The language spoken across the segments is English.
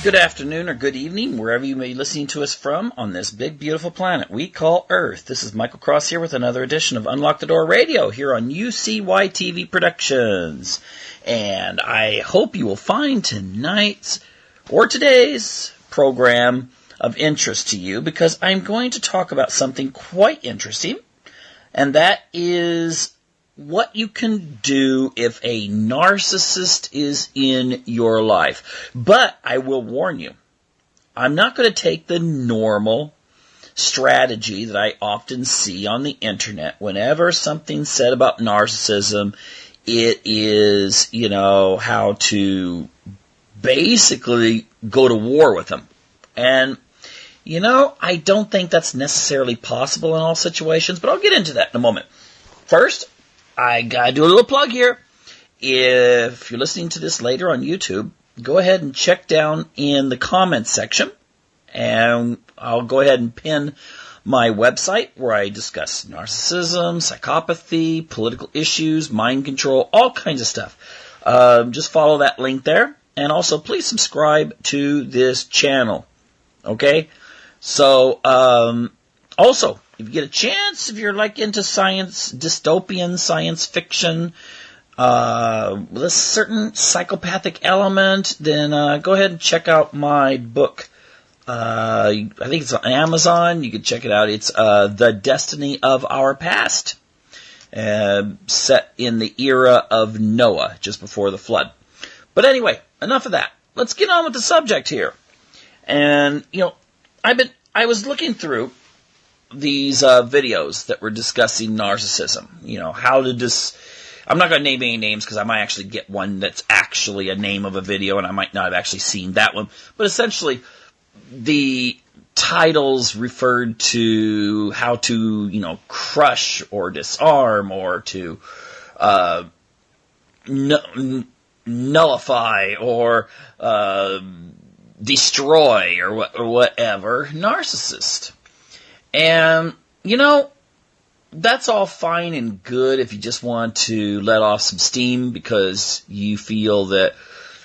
Good afternoon or good evening, wherever you may be listening to us from on this big, beautiful planet we call Earth. This is Michael Cross here with another edition of Unlock the Door Radio here on UCY TV Productions. And I hope you will find tonight's or today's program of interest to you, because I'm going to talk about something quite interesting, and that is what you can do if a narcissist is in your life. But I will warn you, I'm not going to take the normal strategy that I often see on the internet. Whenever something's said about narcissism, it is, how to basically go to war with them. And, I don't think that's necessarily possible in all situations, but I'll get into that in a moment. First, I gotta do a little plug here. If you're listening to this later on YouTube, go ahead and check down in the comments section, and I'll go ahead and pin my website where I discuss narcissism, psychopathy, political issues, mind control, all kinds of stuff. Just follow that link there, and also please subscribe to this channel. Okay? So, also, if you get a chance, if you're into science, dystopian science fiction, with a certain psychopathic element, then go ahead and check out my book. I think it's on Amazon. You can check it out. It's The Destiny of Our Past, set in the era of Noah, just before the flood. But anyway, enough of that. Let's get on with the subject here. And, I was looking through these videos that were discussing narcissism. I'm not going to name any names because I might actually get one that's actually a name of a video and I might not have actually seen that one. But essentially, the titles referred to how to, crush or disarm or to nullify or destroy or whatever narcissist. And, that's all fine and good if you just want to let off some steam because you feel that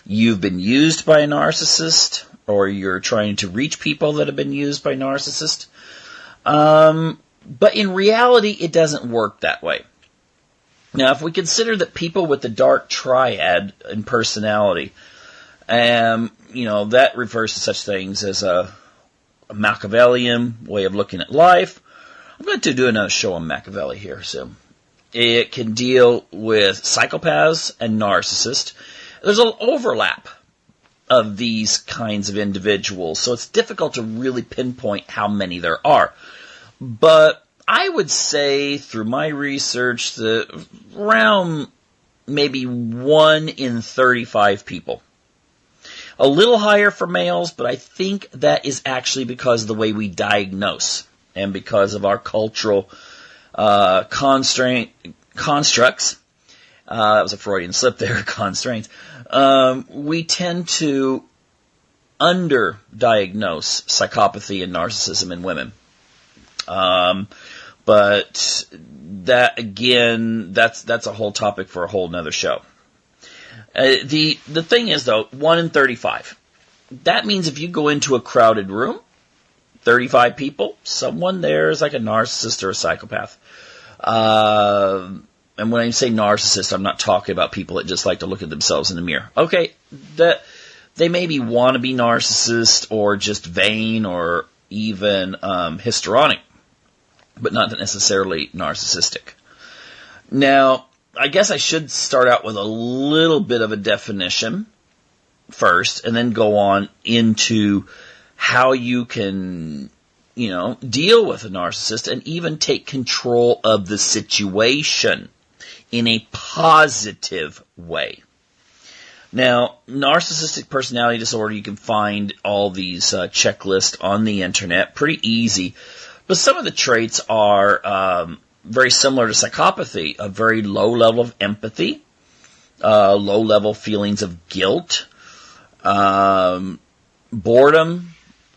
you've been used by a narcissist or you're trying to reach people that have been used by narcissists. But in reality, it doesn't work that way. Now, if we consider that people with the dark triad in personality, that refers to such things as a Machiavellian way of looking at life. I'm going to do another show on Machiavelli here soon. It can deal with psychopaths and narcissists. There's an overlap of these kinds of individuals, so it's difficult to really pinpoint how many there are. But I would say, through my research, that around maybe 1 in 35 people. A little higher for males, but I think that is actually because of the way we diagnose and because of our cultural constructs. That was a Freudian slip there, constraints. We tend to underdiagnose psychopathy and narcissism in women. But that, again, that's a whole topic for a whole nother show. The thing is, though, 1 in 35. That means if you go into a crowded room, 35 people, someone there is like a narcissist or a psychopath. And when I say narcissist, I'm not talking about people that just like to look at themselves in the mirror. Okay, that they maybe want to be narcissist or just vain or even histrionic, but not necessarily narcissistic. Now, I guess I should start out with a little bit of a definition first and then go on into how you can, deal with a narcissist and even take control of the situation in a positive way. Now, narcissistic personality disorder, you can find all these checklists on the internet, pretty easy. But some of the traits are very similar to psychopathy, a very low level of empathy, low level feelings of guilt, boredom,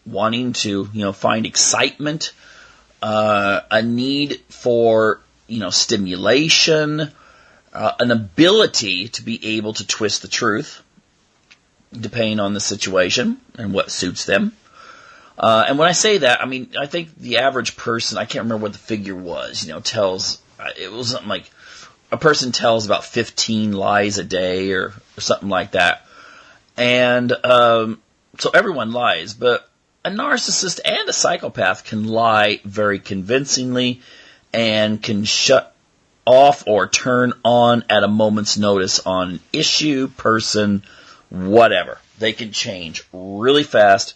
wanting to, find excitement, a need for, stimulation, an ability to be able to twist the truth, depending on the situation and what suits them. And when I say that, I mean, I think the average person, I can't remember what the figure was, tells, it was something like, a person tells about 15 lies a day or something like that. And so everyone lies, but a narcissist and a psychopath can lie very convincingly and can shut off or turn on at a moment's notice on an issue, person, whatever. They can change really fast.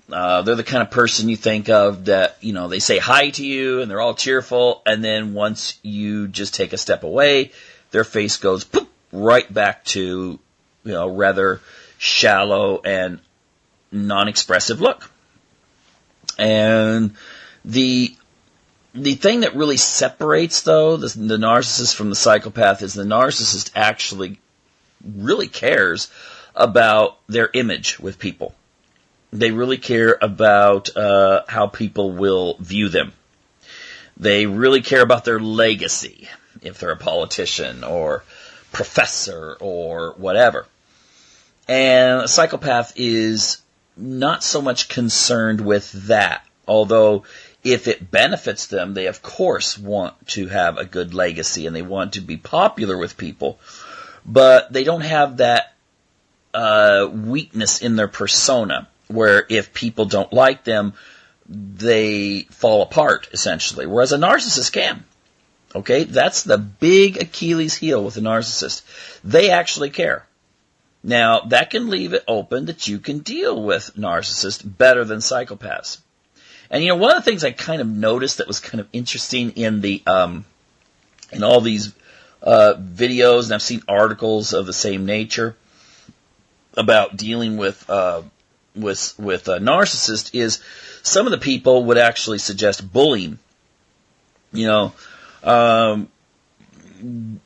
They're the kind of person you think of that, they say hi to you and they're all cheerful, and then once you just take a step away, their face goes poof, right back to, rather shallow and non-expressive look. And the thing that really separates, though, the narcissist from the psychopath is the narcissist actually really cares about their image with people. They really care about how people will view them. They really care about their legacy, if they're a politician or professor or whatever. And a psychopath is not so much concerned with that, although if it benefits them, they of course want to have a good legacy and they want to be popular with people, but they don't have that weakness in their persona, where if people don't like them, they fall apart, essentially. Whereas a narcissist can. Okay? That's the big Achilles heel with a narcissist. They actually care. Now, that can leave it open that you can deal with narcissists better than psychopaths. And, one of the things I kind of noticed that was kind of interesting in the in all these videos, and I've seen articles of the same nature about dealing with a narcissist, is some of the people would actually suggest bullying.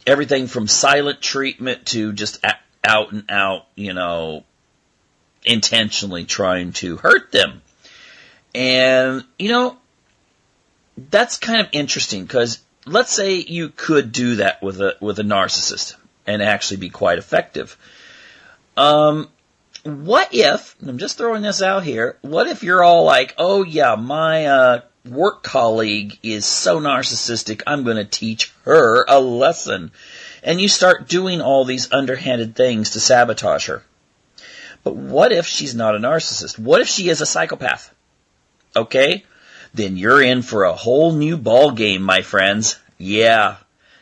Everything from silent treatment to just out and out, intentionally trying to hurt them. And, that's kind of interesting, because let's say you could do that with a narcissist and actually be quite effective. What if, I'm just throwing this out here, what if you're all like, oh yeah, my work colleague is so narcissistic, I'm going to teach her a lesson. And you start doing all these underhanded things to sabotage her. But what if she's not a narcissist? What if she is a psychopath? Okay? Then you're in for a whole new ball game, my friends. Yeah,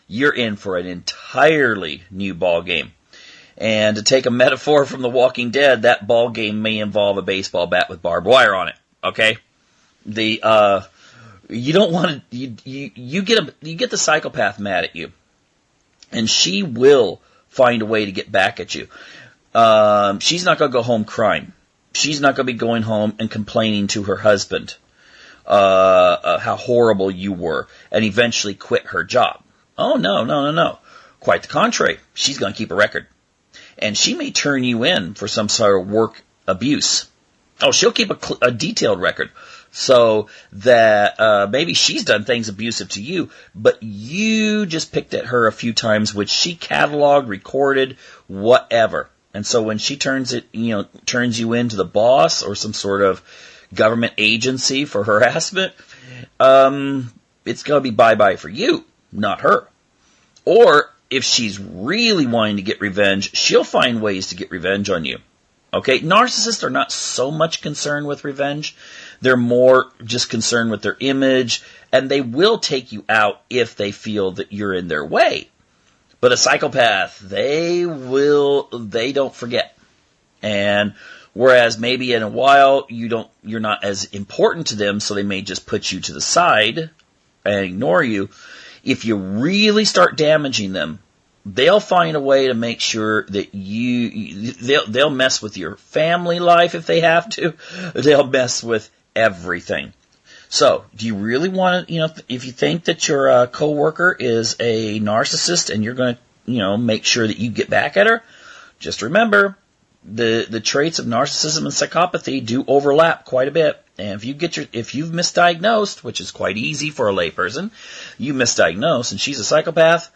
you're in for an entirely new ball game. And to take a metaphor from The Walking Dead, that ball game may involve a baseball bat with barbed wire on it. Okay? You don't want to, you get the psychopath mad at you. And she will find a way to get back at you. She's not going to go home crying. She's not going to be going home and complaining to her husband how horrible you were and eventually quit her job. Oh, no. Quite the contrary. She's going to keep a record. And she may turn you in for some sort of work abuse. Oh, she'll keep a detailed record. So that maybe she's done things abusive to you, but you just picked at her a few times, which she cataloged, recorded, whatever. And so when she turns you into the boss or some sort of government agency for harassment, it's going to be bye-bye for you, not her. Or if she's really wanting to get revenge, she'll find ways to get revenge on you. Okay, narcissists are not so much concerned with revenge. They're more just concerned with their image, and they will take you out if they feel that you're in their way. But a psychopath, they don't forget. And whereas maybe in a while you're not as important to them, so they may just put you to the side and ignore you. If you really start damaging them, they'll find a way to make sure that they'll mess with your family life if they have to. They'll mess with everything. So, do you really want to, if you think that your coworker is a narcissist and you're going to, make sure that you get back at her, just remember the traits of narcissism and psychopathy do overlap quite a bit. And if you've misdiagnosed, which is quite easy for a layperson, you misdiagnose and she's a psychopath,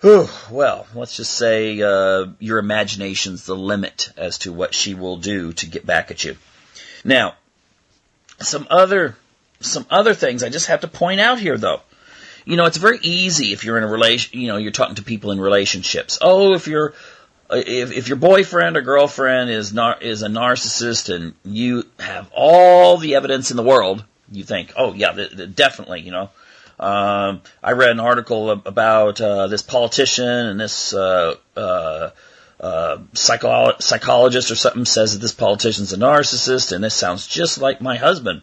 Well, let's just say your imagination's the limit as to what she will do to get back at you. Now, some other things I just have to point out here, though. It's very easy if you're in a relation. You're talking to people in relationships. Oh, if your boyfriend or girlfriend is a narcissist, and you have all the evidence in the world, you think, oh yeah, definitely. I read an article about this politician, and this psychologist or something says that this politician's a narcissist, and this sounds just like my husband.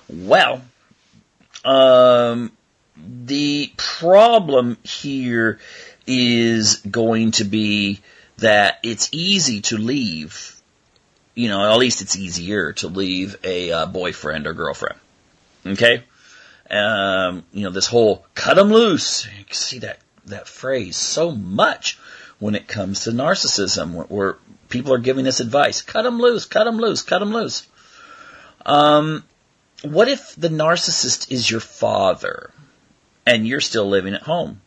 Well, the problem here is going to be that it's easy to leave, at least it's easier to leave a boyfriend or girlfriend. Okay? This whole cut 'em loose. You can see that phrase so much when it comes to narcissism, where people are giving this advice. Cut 'em loose, cut 'em loose, cut 'em loose. What if the narcissist is your father and you're still living at home?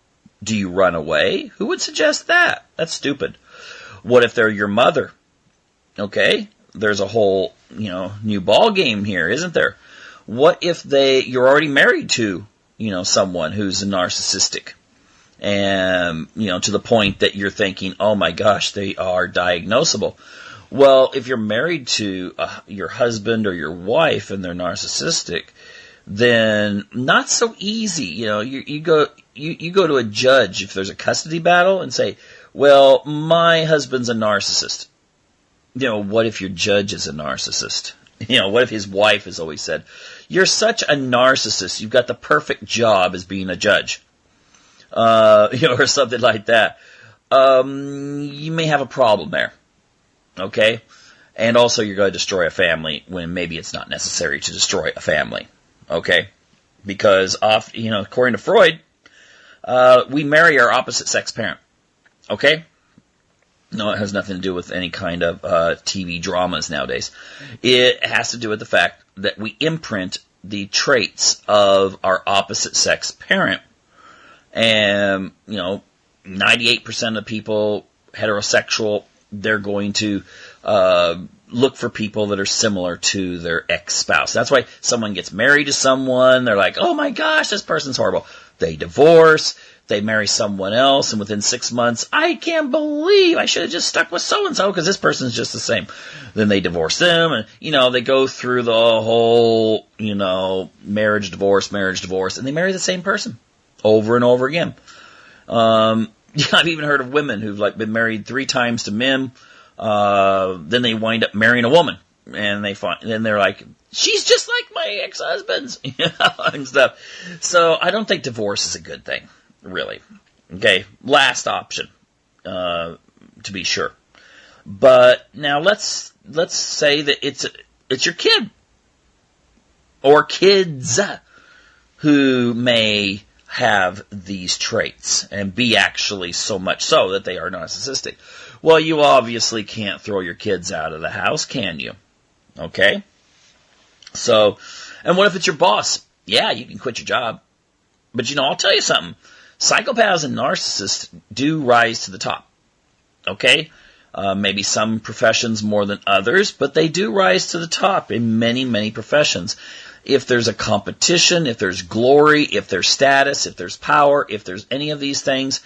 Do you run away? Who would suggest that? That's stupid. What if they're your mother? Okay, there's a whole, new ball game here, isn't there? What if you're already married to, someone who's a narcissistic, and, to the point that you're thinking, oh my gosh, they are diagnosable. Well, if you're married to your husband or your wife and they're narcissistic, then not so easy. You go to a judge if there's a custody battle and say, well, my husband's a narcissist. What if your judge is a narcissist? What if his wife has always said, you're such a narcissist, you've got the perfect job as being a judge, or something like that. You may have a problem there. Okay? And also you're going to destroy a family when maybe it's not necessary to destroy a family. Okay? Because, according to Freud, we marry our opposite sex parent. Okay? No, it has nothing to do with any kind of TV dramas nowadays. It has to do with the fact that we imprint the traits of our opposite sex parent. And, 98% of people, heterosexual, they're going to look for people that are similar to their ex-spouse. That's why someone gets married to someone, they're like, oh my gosh, this person's horrible. They divorce, they marry someone else, and within 6 months, I can't believe I should have just stuck with so-and-so because this person's just the same. Then they divorce them, and, they go through the whole, marriage, divorce, and they marry the same person over and over again. I've even heard of women who've been married 3 times to men, then they wind up marrying a woman, and then they're like, she's just like my ex-husband's, and stuff. So I don't think divorce is a good thing, really. Okay, last option, to be sure. But now let's say that it's your kid or kids who may have these traits and be actually so much so that they are narcissistic. Well, you obviously can't throw your kids out of the house, can you? Okay? So, and what if it's your boss? Yeah, you can quit your job. But I'll tell you something. Psychopaths and narcissists do rise to the top. Okay? Maybe some professions more than others, but they do rise to the top in many, many professions. If there's a competition, if there's glory, if there's status, if there's power, if there's any of these things,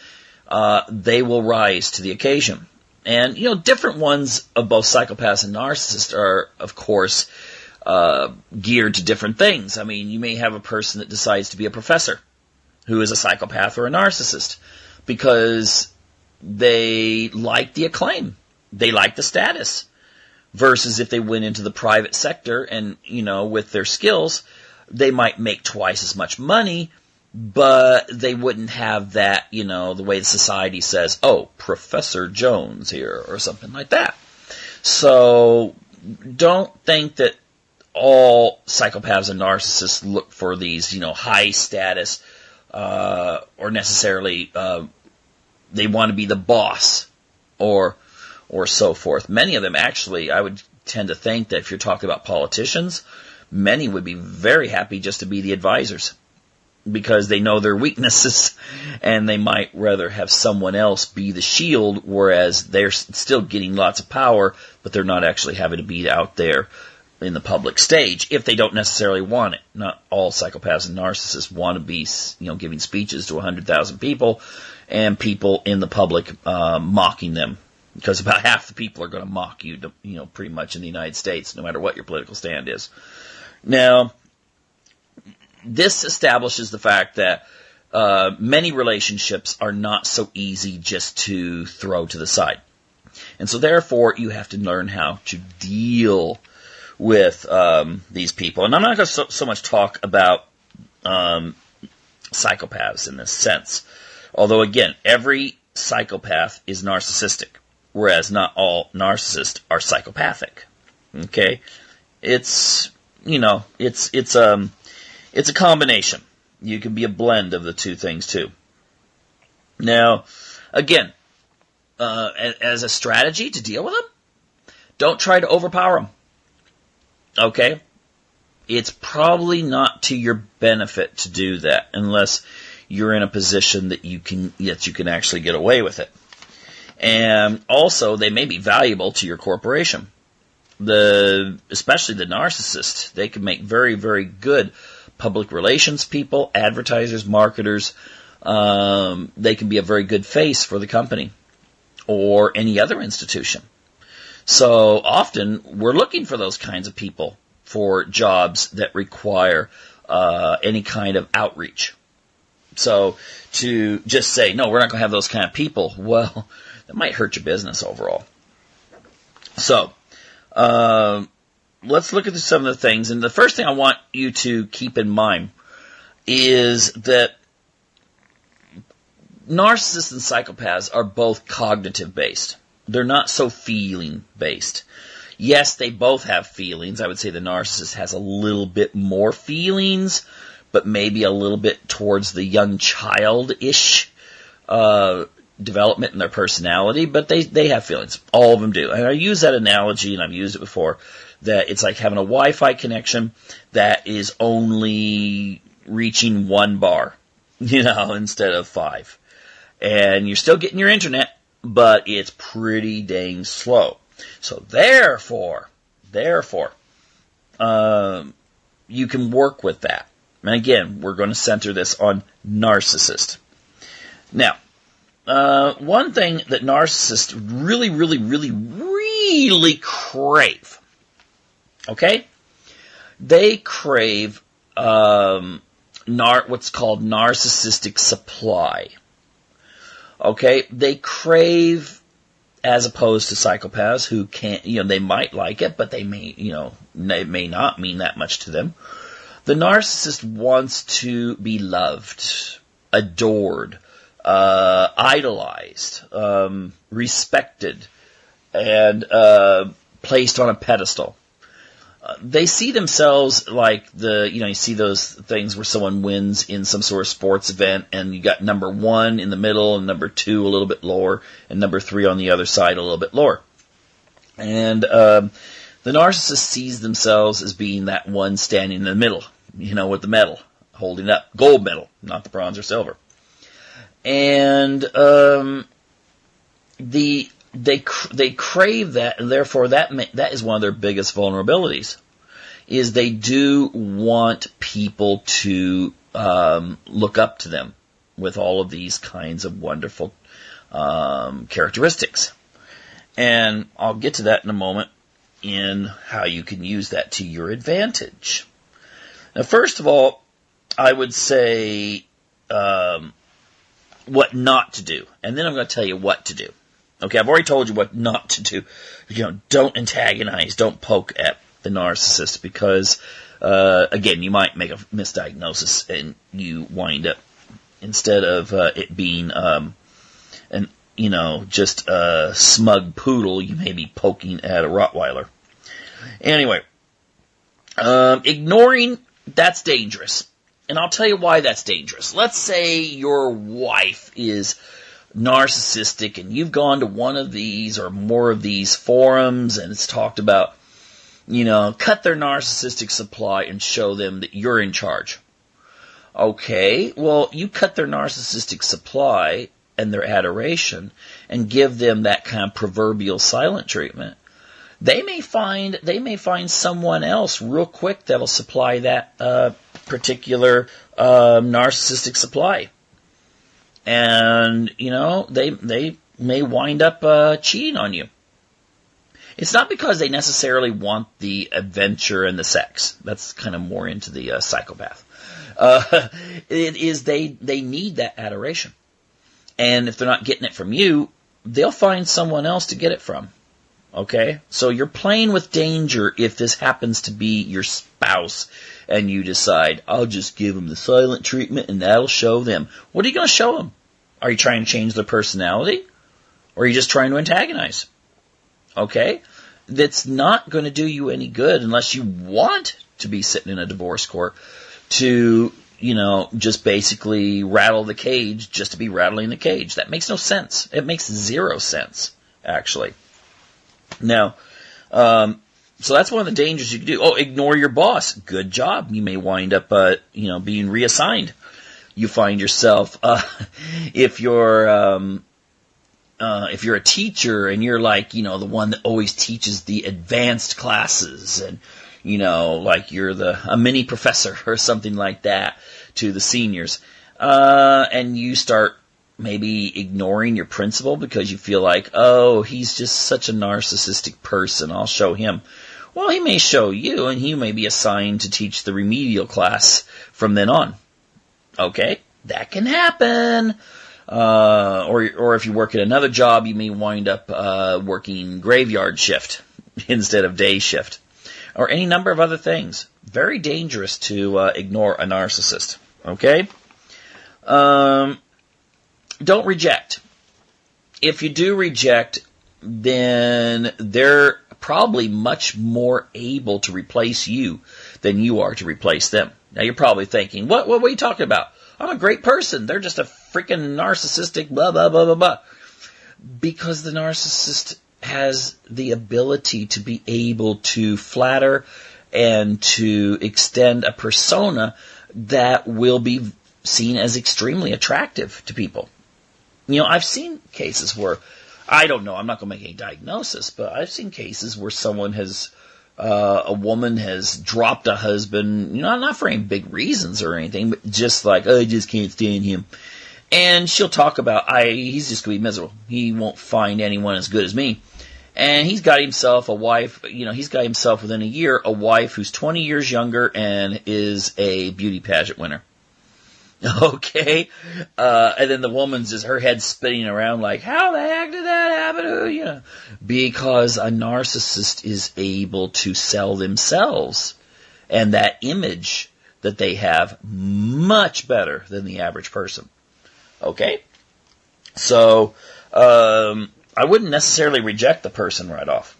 they will rise to the occasion. And, different ones of both psychopaths and narcissists are, of course, geared to different things. I mean, you may have a person that decides to be a professor who is a psychopath or a narcissist because they like the acclaim. They like the status. Versus if they went into the private sector and, with their skills, they might make twice as much money, but they wouldn't have that, the way the society says, oh, Professor Jones here, or something like that. So don't think that all psychopaths and narcissists look for these, high status, or necessarily they want to be the boss, or so forth. Many of them, actually, I would tend to think that if you're talking about politicians, many would be very happy just to be the advisors. because they know their weaknesses, and they might rather have someone else be the shield, whereas they're still getting lots of power, but they're not actually having to be out there in the public stage if they don't necessarily want it. Not all psychopaths and narcissists want to be, giving speeches to 100,000 people and people in the public mocking them, because about half the people are going to mock you, pretty much in the United States, no matter what your political stand is. Now, this establishes the fact that many relationships are not so easy just to throw to the side. And so therefore, you have to learn how to deal with these people. And I'm not going to so much talk about psychopaths in this sense. Although, again, every psychopath is narcissistic, whereas not all narcissists are psychopathic. Okay? It's a combination. You can be a blend of the two things, too. Now, again, as a strategy to deal with them, don't try to overpower them. Okay? It's probably not to your benefit to do that, unless you're in a position that you can actually get away with it. And also, they may be valuable to your corporation. Especially the narcissist, they can make very, very good public relations people, advertisers, marketers. They can be a very good face for the company or any other institution. So often we're looking for those kinds of people for jobs that require any kind of outreach. So to just say, no, we're not going to have those kind of people, well, that might hurt your business overall. So let's look at some of the things. And the first thing I want you to keep in mind is that narcissists and psychopaths are both cognitive-based. They're not so feeling-based. Yes, they both have feelings. I would say the narcissist has a little bit more feelings, but maybe a little bit towards the young child-ish development in their personality, but they have feelings. All of them do. And I use that analogy, and I've used it before, that it's like having a Wi-Fi connection that is only reaching 1 bar, instead of 5. And you're still getting your internet, but it's pretty dang slow. So therefore, you can work with that. And again, we're going to center this on narcissist. Now, one thing that narcissists really, really, really, really crave, okay? They crave what's called narcissistic supply. Okay? They crave, as opposed to psychopaths who can't, they might like it, but they may, it may not mean that much to them. The narcissist wants to be loved, adored, idolized, respected, and placed on a pedestal. They see themselves like you see those things where someone wins in some sort of sports event, and you got number 1 in the middle, and number 2 a little bit lower, and number 3 on the other side a little bit lower. And the narcissist sees themselves as being that one standing in the middle, with the medal, holding up, gold medal, not the bronze or silver. And they crave that, and therefore that is one of their biggest vulnerabilities, is they do want people to look up to them with all of these kinds of wonderful characteristics. And I'll get to that in a moment in how you can use that to your advantage. Now, first of all, I would say what not to do, and then I'm going to tell you what to do. Okay, I've already told you what not to do. Don't antagonize, don't poke at the narcissist, because, again, you might make a misdiagnosis and you wind up, instead of it being just a smug poodle, you may be poking at a Rottweiler. Anyway, ignoring, that's dangerous. And I'll tell you why that's dangerous. Let's say your wife is narcissistic, and you've gone to one of these or more of these forums, and it's talked about, cut their narcissistic supply and show them that you're in charge. Okay, well, you cut their narcissistic supply and their adoration and give them that kind of proverbial silent treatment. They may find someone else real quick that'll supply that particular narcissistic supply. And, they may wind up cheating on you. It's not because they necessarily want the adventure and the sex. That's kind of more into the psychopath. It is they need that adoration. And if they're not getting it from you, they'll find someone else to get it from. Okay? So you're playing with danger if this happens to be your spouse and you decide, I'll just give them the silent treatment and that'll show them. What are you going to show them? Are you trying to change their personality? Or are you just trying to antagonize? Okay? That's not going to do you any good unless you want to be sitting in a divorce court to, just basically rattle the cage just to be rattling the cage. That makes no sense. It makes zero sense, actually. Now, so that's one of the dangers you can do. Oh, ignore your boss. Good job. You may wind up, being reassigned. You find yourself, if you're a teacher and you're like, the one that always teaches the advanced classes and, like you're a mini professor or something like that to the seniors, and you start maybe ignoring your principal because you feel like, oh, he's just such a narcissistic person, I'll show him. Well, he may show you, and he may be assigned to teach the remedial class from then on. Okay, that can happen. Or if you work at another job, you may wind up working graveyard shift instead of day shift. Or any number of other things. Very dangerous to ignore a narcissist. Okay? Don't reject. If you do reject, then they're probably much more able to replace you than you are to replace them. Now you're probably thinking, what are you talking about? I'm a great person. They're just a freaking narcissistic blah, blah, blah, blah, blah. Because the narcissist has the ability to be able to flatter and to extend a persona that will be seen as extremely attractive to people. I've seen cases where, I don't know, I'm not going to make any diagnosis, but I've seen cases where someone a woman has dropped a husband, not for any big reasons or anything, but just like, I just can't stand him. And she'll talk about, he's just going to be miserable. He won't find anyone as good as me. And he's got himself a wife, he's got himself within a year, a wife who's 20 years younger and is a beauty pageant winner. Okay? And then the woman's just, her head spinning around like, how the heck did that happen to you? Because a narcissist is able to sell themselves and that image that they have much better than the average person. Okay? So, I wouldn't necessarily reject the person right off.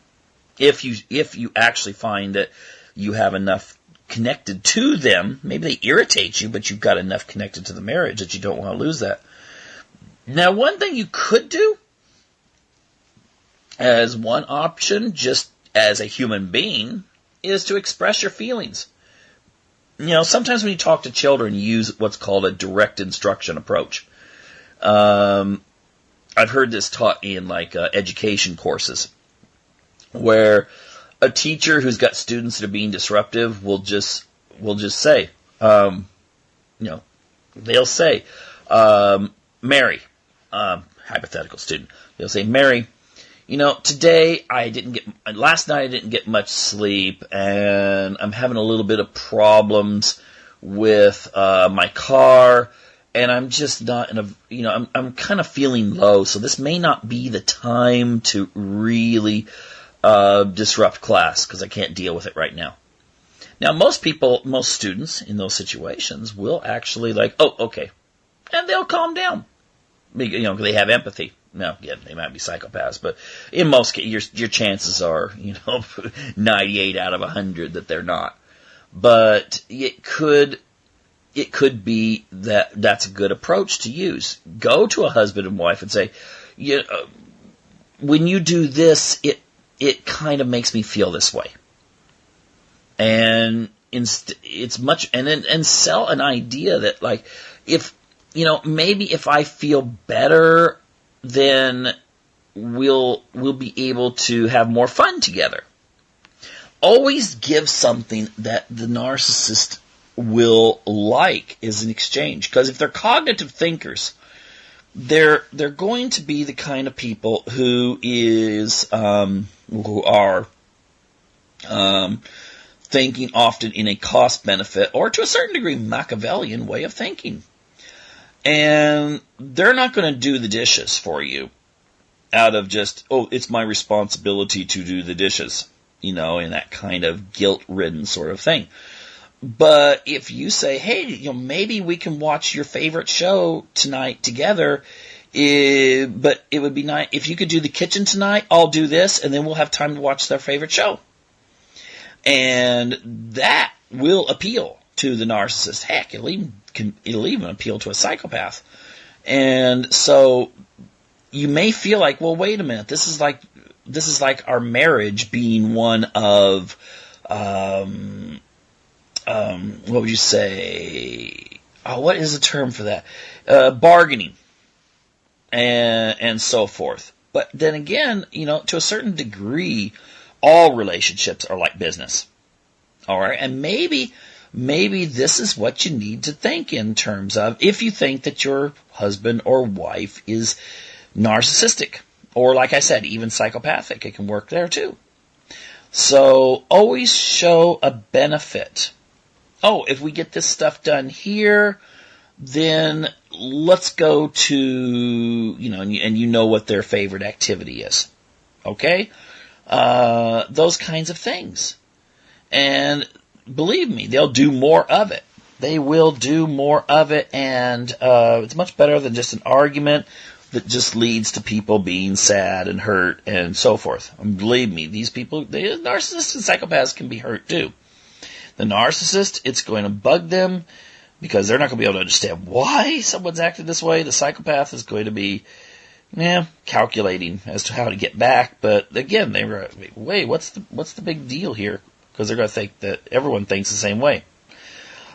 If you actually find that you have enough connected to them, maybe they irritate you, but you've got enough connected to the marriage that you don't want to lose that. Now, one thing you could do as one option, just as a human being, is to express your feelings. Sometimes when you talk to children, you use what's called a direct instruction approach. I've heard this taught in education courses, where a teacher who's got students that are being disruptive will just say, they'll say, Mary, hypothetical student, they'll say, Mary, today last night I didn't get much sleep, and I'm having a little bit of problems with my car. And I'm just not I'm kind of feeling low, so this may not be the time to really disrupt class because I can't deal with it right now. Now, most students in those situations will actually oh, okay. And they'll calm down. They have empathy. Now, again, they might be psychopaths, but in most cases, your chances are, 98 out of 100 that they're not. But it could be that that's a good approach to use. Go to a husband and wife and say, when you do this, it kind of makes me feel this way. And it's much, and sell an idea that, like, if, maybe if I feel better, then we'll be able to have more fun together. Always give something that the narcissist will like as an exchange. Because if they're cognitive thinkers, they're going to be the kind of people who are thinking often in a cost-benefit, or to a certain degree Machiavellian way of thinking. And they're not going to do the dishes for you out of just, it's my responsibility to do the dishes, in that kind of guilt-ridden sort of thing. But if you say, hey, maybe we can watch your favorite show tonight together, but it would be nice if you could do the kitchen tonight, I'll do this, and then we'll have time to watch their favorite show. And that will appeal to the narcissist. Heck, it'll even appeal to a psychopath. And so you may feel like, well, wait a minute, this is like our marriage being one of, what would you say? What is the term for that? Bargaining and so forth. But then again, to a certain degree, all relationships are like business. All right, and maybe this is what you need to think in terms of if you think that your husband or wife is narcissistic, or like I said, even psychopathic. It can work there too. So always show a benefit. If we get this stuff done here, then let's go to, and what their favorite activity is. Okay? Those kinds of things. And believe me, they'll do more of it. They will do more of it, and it's much better than just an argument that just leads to people being sad and hurt and so forth. And believe me, these people, the narcissists and psychopaths can be hurt too. The narcissist, it's going to bug them because they're not going to be able to understand why someone's acted this way. The psychopath is going to be, calculating as to how to get back. But again, they were, wait, what's the big deal here? Because they're going to think that everyone thinks the same way.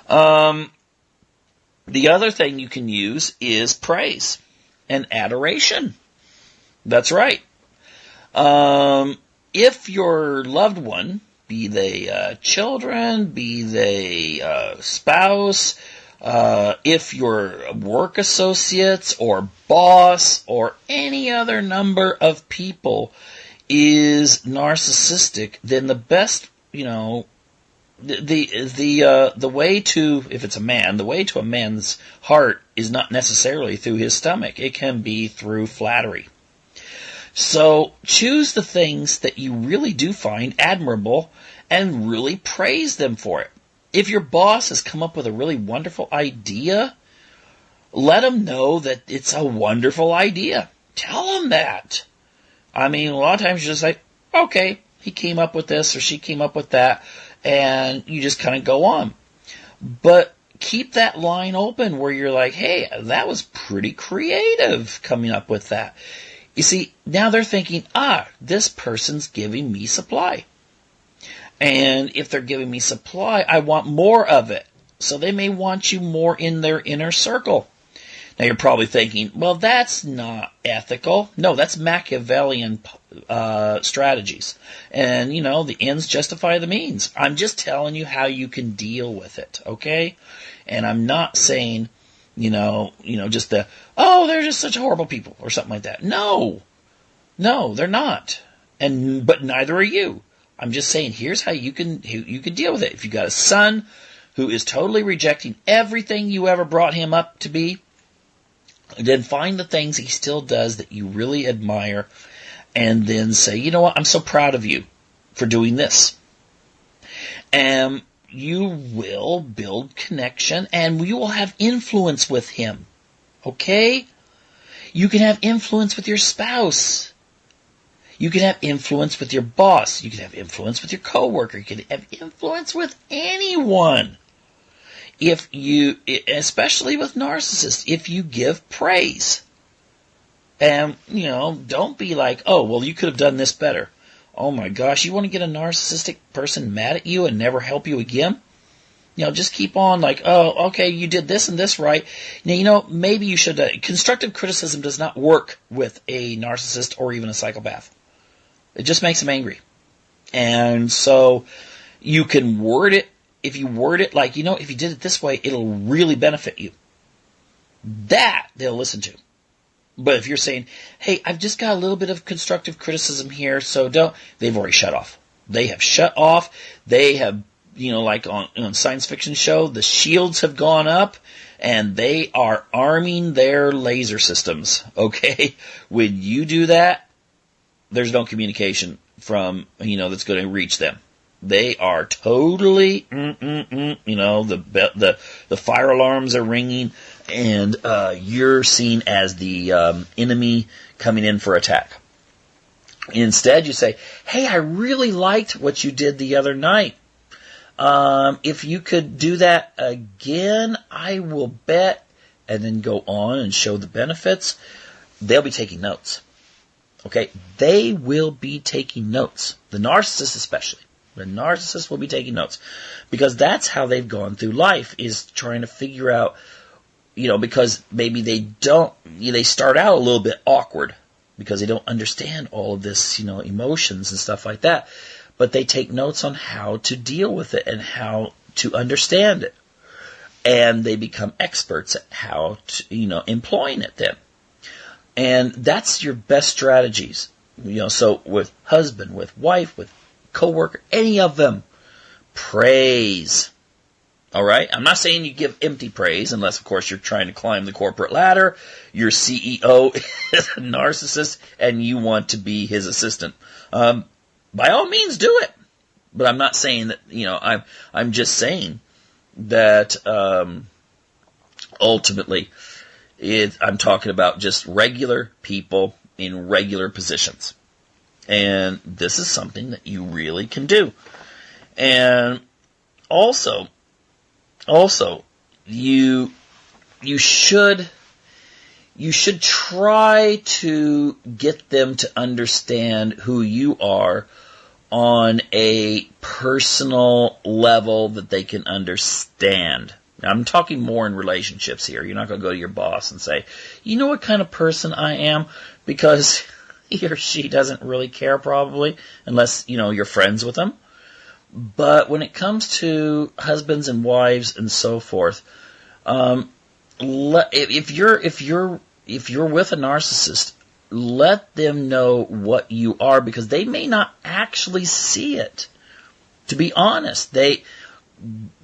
The other thing you can use is praise and adoration. That's right. If your loved one, be they children, be they spouse, if your work associates or boss or any other number of people is narcissistic, then the best, the way to, if it's a man, the way to a man's heart is not necessarily through his stomach. It can be through flattery. So choose the things that you really do find admirable and really praise them for it. If your boss has come up with a really wonderful idea, let them know that it's a wonderful idea. Tell them that. I mean, a lot of times you're just like, okay, he came up with this or she came up with that, and you just kind of go on. But keep that line open where you're like, hey, that was pretty creative coming up with that. You see, now they're thinking, this person's giving me supply. And if they're giving me supply, I want more of it. So they may want you more in their inner circle. Now you're probably thinking, well, that's not ethical. No, that's Machiavellian strategies. And, the ends justify the means. I'm just telling you how you can deal with it, okay? And I'm not saying, just they're just such horrible people or something like that. No, they're not. But neither are you. I'm just saying, here's how you can deal with it. If you got a son who is totally rejecting everything you ever brought him up to be, then find the things he still does that you really admire, and then say, you know what, I'm so proud of you for doing this. And you will build connection, and you will have influence with him. Okay? You can have influence with your spouse. You can have influence with your boss. You can have influence with your coworker. You can have influence with anyone. If you, especially with narcissists, if you give praise. And, don't be like, you could have done this better. Oh my gosh, you want to get a narcissistic person mad at you and never help you again? Just keep on like, oh, okay, you did this and this right. Now, maybe you should. Constructive criticism does not work with a narcissist or even a psychopath. It just makes them angry. And so you can word it, if you word it like, if you did it this way, it'll really benefit you. That they'll listen to. But if you're saying, hey, I've just got a little bit of constructive criticism here, so they've already shut off. They have shut off. They have, like on science fiction show, the shields have gone up, and they are arming their laser systems, okay? When you do that, there's no communication from, that's going to reach them. They are totally, the fire alarms are ringing, and you're seen as the enemy coming in for attack. Instead, you say, hey, I really liked what you did the other night. If you could do that again, I will bet, and then go on and show the benefits. They'll be taking notes. Okay? They will be taking notes. The narcissist especially. The narcissist will be taking notes. Because that's how they've gone through life, is trying to figure out, because maybe they start out a little bit awkward because they don't understand all of this, emotions and stuff like that. But they take notes on how to deal with it and how to understand it. And they become experts at how to, employing it then. And that's your best strategies. So with husband, with wife, with coworker, any of them, praise. All right? I'm not saying you give empty praise, unless, of course, you're trying to climb the corporate ladder. Your CEO is a narcissist, and you want to be his assistant. By all means, do it. But I'm not saying that, I'm just saying that ultimately, I'm talking about just regular people in regular positions. And this is something that you really can do. And also, you should try to get them to understand who you are on a personal level that they can understand. Now, I'm talking more in relationships here. You're not going to go to your boss and say, you know what kind of person I am? Because he or she doesn't really care probably, unless, you're friends with them. But when it comes to husbands and wives and so forth, if you're with a narcissist, let them know what you are, because they may not actually see it. To be honest, they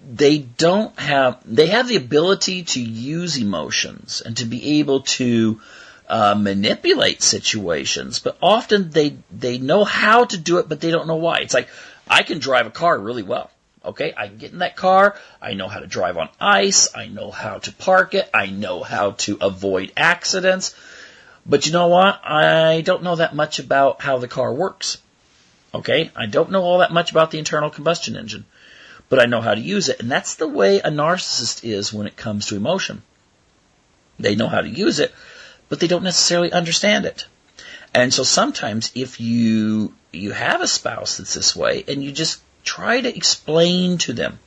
have the ability to use emotions and to be able to manipulate situations, but often they know how to do it, but they don't know why. It's like, I can drive a car really well. Okay, I can get in that car. I know how to drive on ice. I know how to park it. I know how to avoid accidents. But you know what? I don't know that much about how the car works. Okay, I don't know all that much about the internal combustion engine, but I know how to use it. And that's the way a narcissist is when it comes to emotion. They know how to use it, but they don't necessarily understand it. And so sometimes if you have a spouse that's this way, and you just try to explain to them.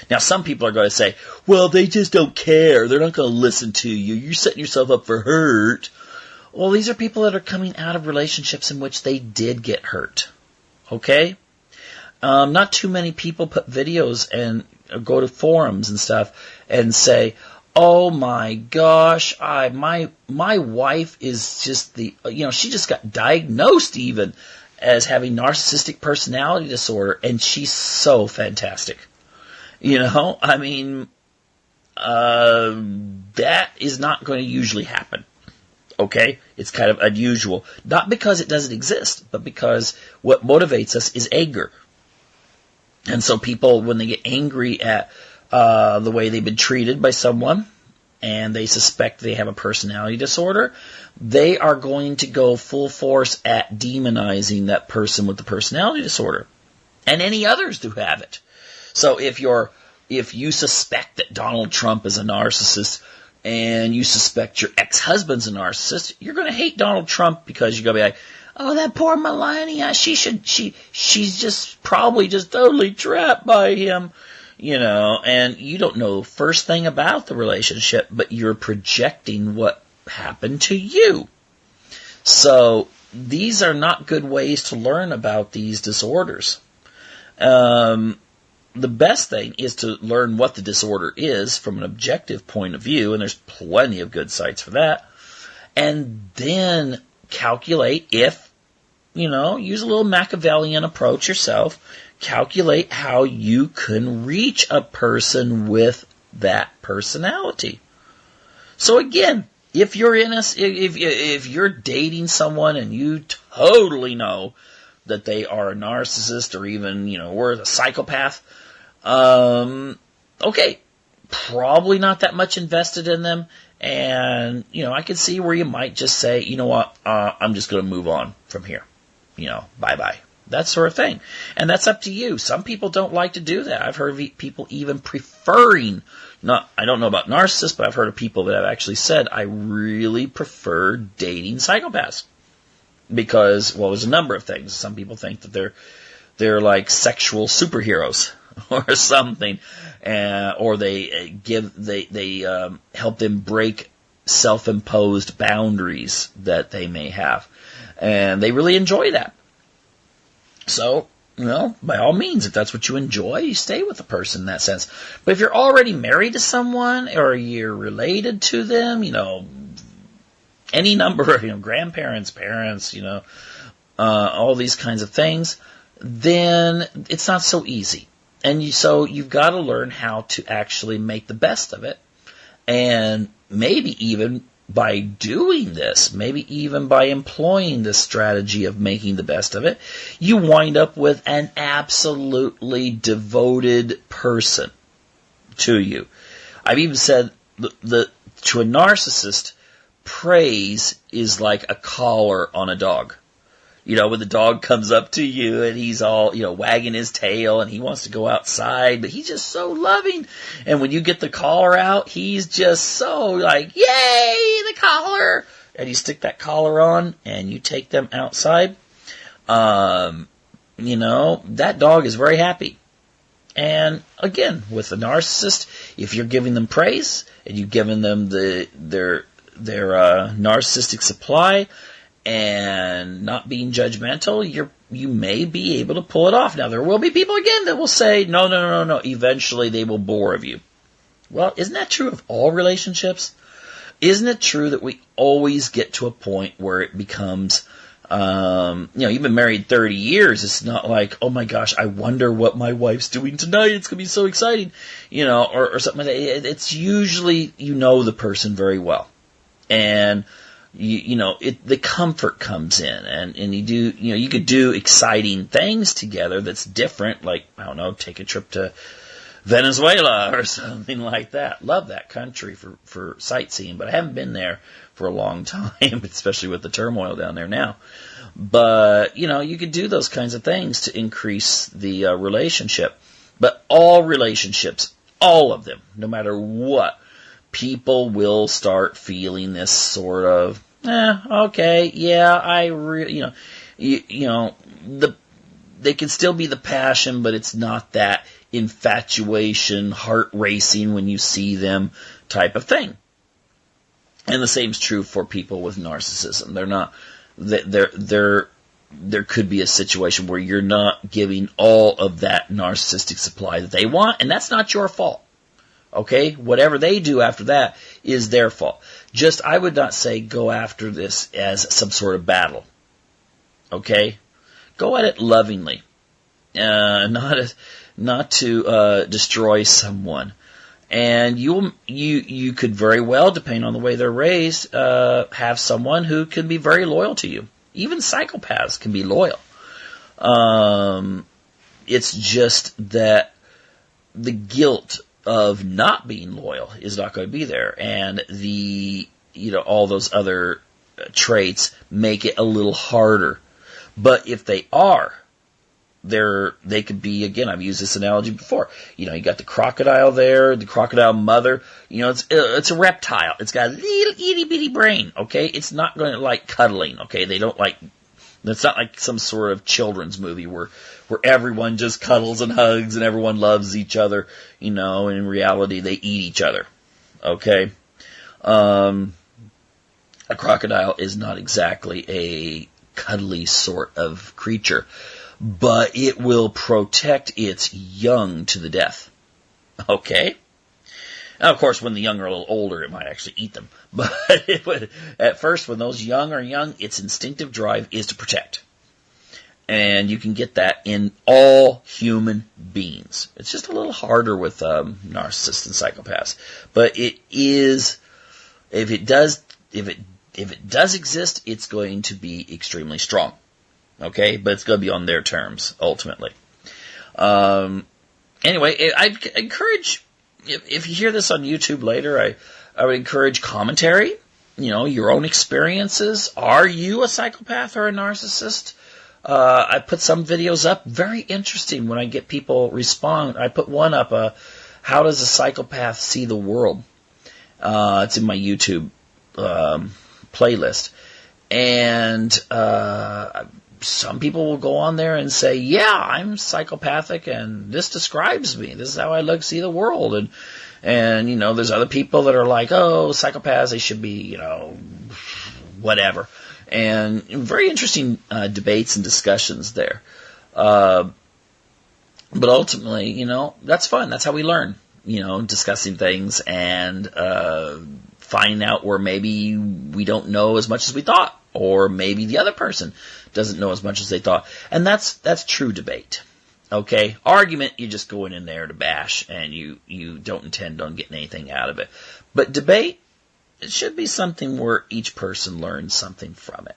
Now, some people are going to say, well, they just don't care. They're not going to listen to you. You're setting yourself up for hurt. Well, these are people that are coming out of relationships in which they did get hurt. Okay? Not too many people put videos and go to forums and stuff and say, oh my gosh, my wife is just she just got diagnosed even as having narcissistic personality disorder, and she's so fantastic. That is not going to usually happen. Okay? It's kind of unusual. Not because it doesn't exist, but because what motivates us is anger. And so people, when they get angry at the way they've been treated by someone, and they suspect they have a personality disorder, they are going to go full force at demonizing that person with the personality disorder, and any others who have it. So if you suspect that Donald Trump is a narcissist, and you suspect your ex-husband's a narcissist, you're going to hate Donald Trump because you're going to be like, oh, that poor Melania, she's just probably just totally trapped by him. and you don't know the first thing about the relationship, but you're projecting what happened to you. So these are not good ways to learn about these disorders. The best thing is to learn what the disorder is from an objective point of view, and there's plenty of good sites for that. And then calculate if, use a little Machiavellian approach yourself. Calculate how you can reach a person with that personality. So again, if you're if you're dating someone and you totally know that they are a narcissist or even, or a psychopath, okay, probably not that much invested in them. And, I could see where you might just say, you know what, I'm just going to move on from here. Bye-bye. That sort of thing. And that's up to you. Some people don't like to do that. I've heard of people even preferring, I don't know about narcissists, but I've heard of people that have actually said, I really prefer dating psychopaths. Because, there's a number of things. Some people think that they're like sexual superheroes or something, or they help them break self-imposed boundaries that they may have, and they really enjoy that. So, by all means, if that's what you enjoy, you stay with the person in that sense. But if you're already married to someone or you're related to them, any number of, grandparents, parents, all these kinds of things, then it's not so easy. And so you've got to learn how to actually make the best of it. And maybe even by doing this, maybe even by employing this strategy of making the best of it, you wind up with an absolutely devoted person to you. I've even said to a narcissist, praise is like a collar on a dog. When the dog comes up to you and he's all, wagging his tail and he wants to go outside, but he's just so loving. And when you get the collar out, he's just so like, yay, the collar. And you stick that collar on and you take them outside. That dog is very happy. And again, with a narcissist, if you're giving them praise and you've given them their narcissistic supply, and not being judgmental, you may be able to pull it off. Now, there will be people, again, that will say, no. Eventually, they will bore of you. Well, isn't that true of all relationships? Isn't it true that we always get to a point where it becomes, you've been married 30 years. It's not like, oh my gosh, I wonder what my wife's doing tonight. It's going to be so exciting, or something like that. It's usually, the person very well. And the comfort comes in, and you could do exciting things together that's different, like, I don't know, take a trip to Venezuela or something like that. Love that country for sightseeing, but I haven't been there for a long time, especially with the turmoil down there now. But, you could do those kinds of things to increase the relationship. But all relationships, all of them, no matter what, people will start feeling this sort of, okay, yeah, they can still be the passion, but it's not that infatuation, heart racing when you see them type of thing. And the same is true for people with narcissism. There could be a situation where you're not giving all of that narcissistic supply that they want, and that's not your fault. Okay? Whatever they do after that is their fault. I would not say go after this as some sort of battle. Okay? Go at it lovingly. Not to destroy someone. And you could very well, depending on the way they're raised, have someone who can be very loyal to you. Even psychopaths can be loyal. It's just that the guilt of not being loyal is not going to be there, and all those other traits make it a little harder. But if they are, they could be, again, I've used this analogy before. You got the crocodile there, the crocodile mother. It's a reptile. It's got a little itty bitty brain. Okay, it's not going to like cuddling. Okay, they don't like It's not like some sort of children's movie where everyone just cuddles and hugs and everyone loves each other, and in reality they eat each other. Okay? A crocodile is not exactly a cuddly sort of creature, but it will protect its young to the death. Okay? Now, of course, when the young are a little older, it might actually eat them. But at first, when those young are young, its instinctive drive is to protect. And you can get that in all human beings. It's just a little harder with narcissists and psychopaths. But it is, if it does exist, it's going to be extremely strong. Okay? But it's going to be on their terms, ultimately. Anyway, I encourage, if you hear this on YouTube later, I would encourage commentary, your own experiences. Are you a psychopath or a narcissist? I put some videos up, very interesting when I get people respond. I put one up, how does a psychopath see the world? It's in my YouTube playlist. And some people will go on there and say, yeah, I'm psychopathic and this describes me. This is how I see the world. And there's other people that are like, oh, psychopaths, they should be, whatever. And very interesting debates and discussions there. But ultimately, that's fun. That's how we learn, discussing things and finding out where maybe we don't know as much as we thought. Or maybe the other person doesn't know as much as they thought. And that's true debate. Okay? Argument, you're just going in there to bash, and you don't intend on getting anything out of it. But debate, it should be something where each person learns something from it.